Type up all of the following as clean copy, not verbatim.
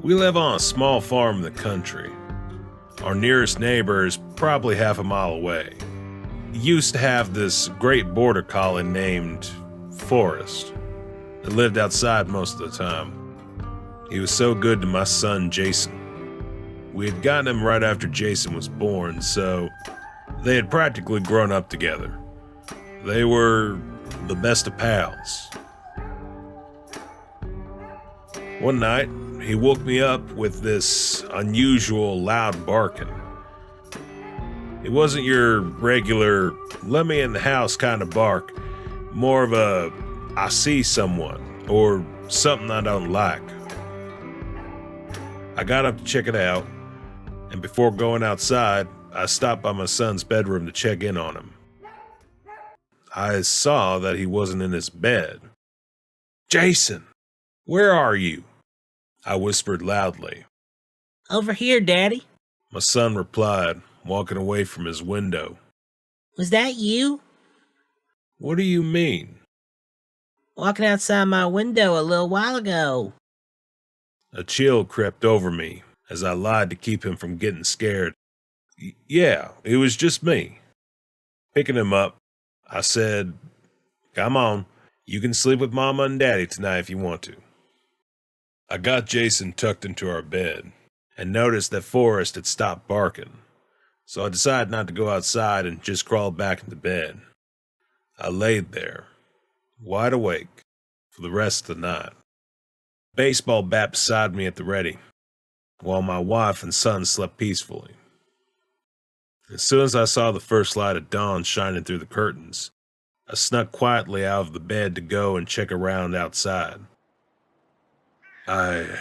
We live on a small farm in the country. Our nearest neighbor is probably half a mile away. He used to have this great border collie named Forrest that lived outside most of the time. He was so good to my son Jason. We had gotten him right after Jason was born, so they had practically grown up together. They were the best of pals. One night, he woke me up with this unusual loud barking. It wasn't your regular, let me in the house kind of bark, more of a, I see someone, or something I don't like. I got up to check it out, and before going outside, I stopped by my son's bedroom to check in on him. I saw that he wasn't in his bed. "Jason, where are you?" I whispered loudly. "Over here, Daddy." My son replied, walking away from his window. "Was that you?" "What do you mean?" "Walking outside my window a little while ago." A chill crept over me as I lied to keep him from getting scared. Yeah, it was just me. Picking him up, I said, "Come on, you can sleep with Mama and Daddy tonight if you want to." I got Jason tucked into our bed and noticed that Forrest had stopped barking, so I decided not to go outside and just crawled back into bed. I laid there, wide awake, for the rest of the night. Baseball bat beside me at the ready, while my wife and son slept peacefully. As soon as I saw the first light of dawn shining through the curtains, I snuck quietly out of the bed to go and check around outside. I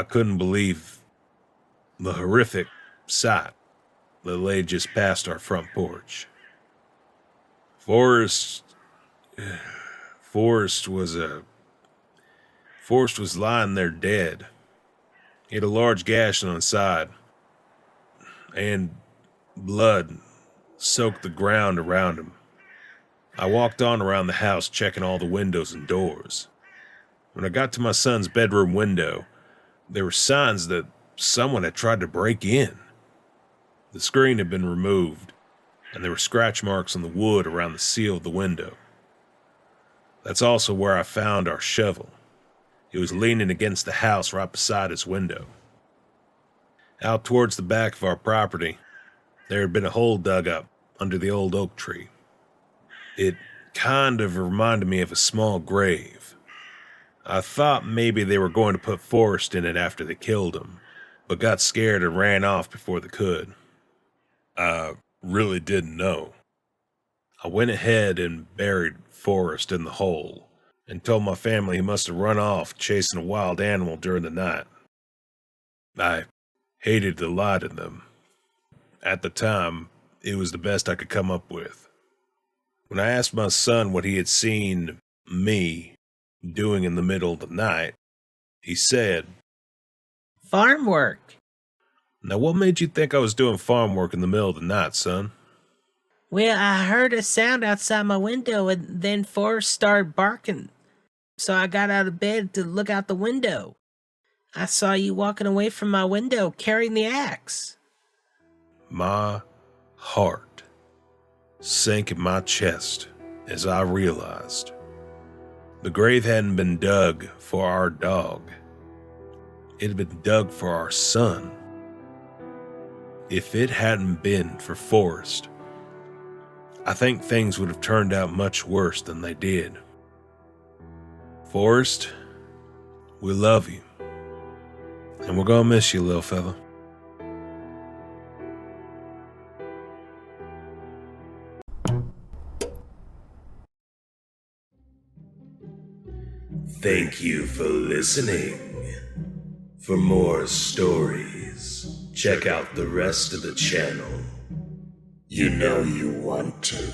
couldn't believe the horrific sight that lay just past our front porch. Forrest was lying there dead. He had a large gash on his side, and blood soaked the ground around him. I walked on around the house checking all the windows and doors. When I got to my son's bedroom window, there were signs that someone had tried to break in. The screen had been removed, and there were scratch marks on the wood around the seal of the window. That's also where I found our shovel. It was leaning against the house right beside his window. Out towards the back of our property, there had been a hole dug up under the old oak tree. It kind of reminded me of a small grave. I thought maybe they were going to put Forrest in it after they killed him, but got scared and ran off before they could. I really didn't know. I went ahead and buried Forrest in the hole and told my family he must have run off chasing a wild animal during the night. I hated to lie to them. At the time, it was the best I could come up with. When I asked my son what he had seen me doing in the middle of the night, he said, "Farm work." "Now what made you think I was doing farm work in the middle of the night, son?" "Well, I heard a sound outside my window and then Forrest started barking. So I got out of bed to look out the window. I saw you walking away from my window carrying the axe." My heart sank in my chest as I realized the grave hadn't been dug for our dog. It had been dug for our son. If it hadn't been for Forrest, I think things would have turned out much worse than they did. Forrest, we love you, and we're gonna miss you, little fella. Thank you for listening. For more stories, check out the rest of the channel. You know you want to.